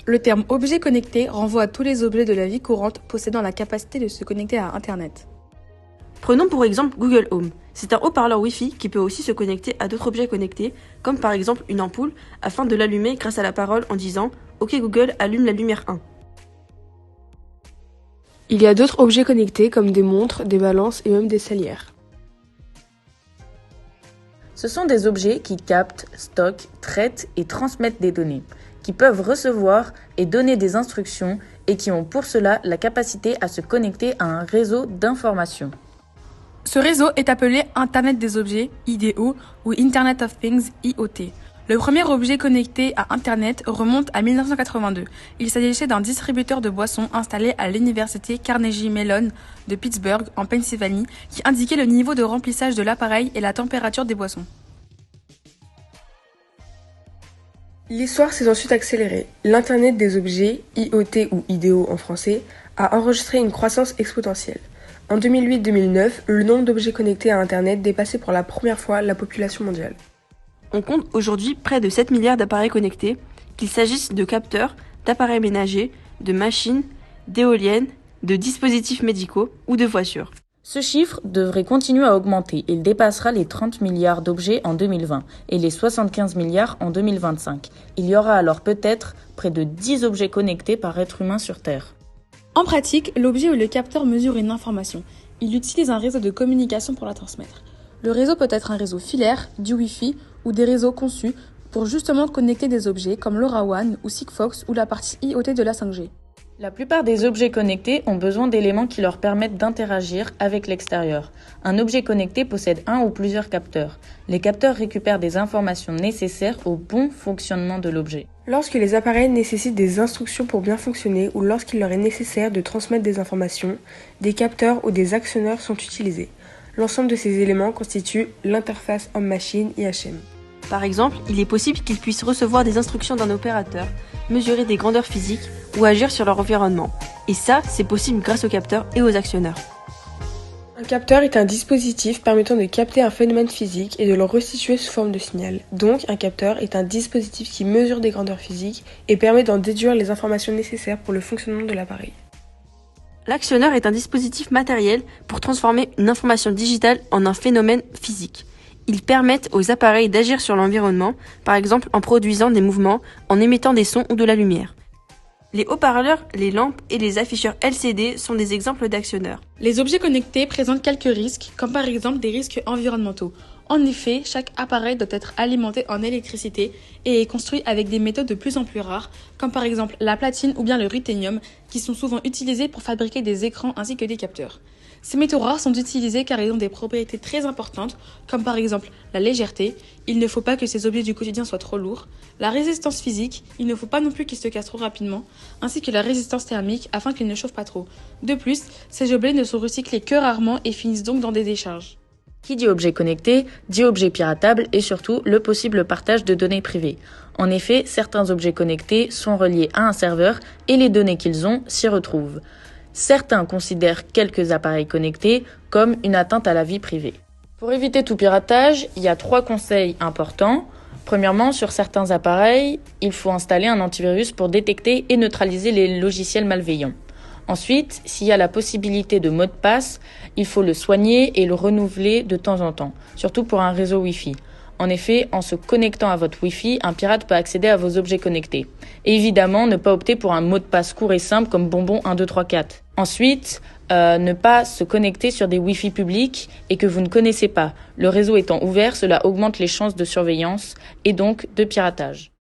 Le terme « objet connecté » renvoie à tous les objets de la vie courante possédant la capacité de se connecter à Internet. Prenons pour exemple Google Home. C'est un haut-parleur Wi-Fi qui peut aussi se connecter à d'autres objets connectés, comme par exemple une ampoule, afin de l'allumer grâce à la parole en disant « Ok Google, allume la lumière 1 ». Il y a d'autres objets connectés comme des montres, des balances et même des salières. Ce sont des objets qui captent, stockent, traitent et transmettent des données, qui peuvent recevoir et donner des instructions et qui ont pour cela la capacité à se connecter à un réseau d'informations. Ce réseau est appelé Internet des objets, IDO, ou Internet of Things, IoT. Le premier objet connecté à Internet remonte à 1982. Il s'agissait d'un distributeur de boissons installé à l'université Carnegie Mellon de Pittsburgh, en Pennsylvanie, qui indiquait le niveau de remplissage de l'appareil et la température des boissons. L'histoire s'est ensuite accélérée. L'Internet des objets, IoT ou IDO en français, a enregistré une croissance exponentielle. En 2008-2009, le nombre d'objets connectés à Internet dépassait pour la première fois la population mondiale. On compte aujourd'hui près de 7 milliards d'appareils connectés, qu'il s'agisse de capteurs, d'appareils ménagers, de machines, d'éoliennes, de dispositifs médicaux ou de voitures. Ce chiffre devrait continuer à augmenter. Il dépassera les 30 milliards d'objets en 2020 et les 75 milliards en 2025. Il y aura alors peut-être près de 10 objets connectés par être humain sur Terre. En pratique, l'objet ou le capteur mesure une information. Il utilise un réseau de communication pour la transmettre. Le réseau peut être un réseau filaire, du Wi-Fi ou des réseaux conçus pour justement connecter des objets comme LoRaWAN ou Sigfox ou la partie IoT de la 5G. La plupart des objets connectés ont besoin d'éléments qui leur permettent d'interagir avec l'extérieur. Un objet connecté possède un ou plusieurs capteurs. Les capteurs récupèrent des informations nécessaires au bon fonctionnement de l'objet. Lorsque les appareils nécessitent des instructions pour bien fonctionner ou lorsqu'il leur est nécessaire de transmettre des informations, des capteurs ou des actionneurs sont utilisés. L'ensemble de ces éléments constitue l'interface homme-machine IHM. Par exemple, il est possible qu'ils puissent recevoir des instructions d'un opérateur, mesurer des grandeurs physiques ou agir sur leur environnement. Et ça, c'est possible grâce aux capteurs et aux actionneurs. Un capteur est un dispositif permettant de capter un phénomène physique et de le restituer sous forme de signal. Donc, un capteur est un dispositif qui mesure des grandeurs physiques et permet d'en déduire les informations nécessaires pour le fonctionnement de l'appareil. L'actionneur est un dispositif matériel pour transformer une information digitale en un phénomène physique. Ils permettent aux appareils d'agir sur l'environnement, par exemple en produisant des mouvements, en émettant des sons ou de la lumière. Les haut-parleurs, les lampes et les afficheurs LCD sont des exemples d'actionneurs. Les objets connectés présentent quelques risques, comme par exemple des risques environnementaux. En effet, chaque appareil doit être alimenté en électricité et est construit avec des métaux de plus en plus rares, comme par exemple la platine ou bien le ruthénium, qui sont souvent utilisés pour fabriquer des écrans ainsi que des capteurs. Ces métaux rares sont utilisés car ils ont des propriétés très importantes, comme par exemple la légèreté, il ne faut pas que ces objets du quotidien soient trop lourds, la résistance physique, il ne faut pas non plus qu'ils se cassent trop rapidement, ainsi que la résistance thermique afin qu'ils ne chauffent pas trop. De plus, ces objets ne sont recyclés que rarement et finissent donc dans des décharges. Qui dit objet connecté, dit objet piratable et surtout le possible partage de données privées. En effet, certains objets connectés sont reliés à un serveur et les données qu'ils ont s'y retrouvent. Certains considèrent quelques appareils connectés comme une atteinte à la vie privée. Pour éviter tout piratage, il y a 3 conseils importants. Premièrement, sur certains appareils, il faut installer un antivirus pour détecter et neutraliser les logiciels malveillants. Ensuite, s'il y a la possibilité de mot de passe, il faut le soigner et le renouveler de temps en temps, surtout pour un réseau Wi-Fi. En effet, en se connectant à votre Wi-Fi, un pirate peut accéder à vos objets connectés. Et évidemment, ne pas opter pour un mot de passe court et simple comme bonbon 1, 2, 3, 4. Ensuite, ne pas se connecter sur des Wi-Fi publics et que vous ne connaissez pas. Le réseau étant ouvert, cela augmente les chances de surveillance et donc de piratage.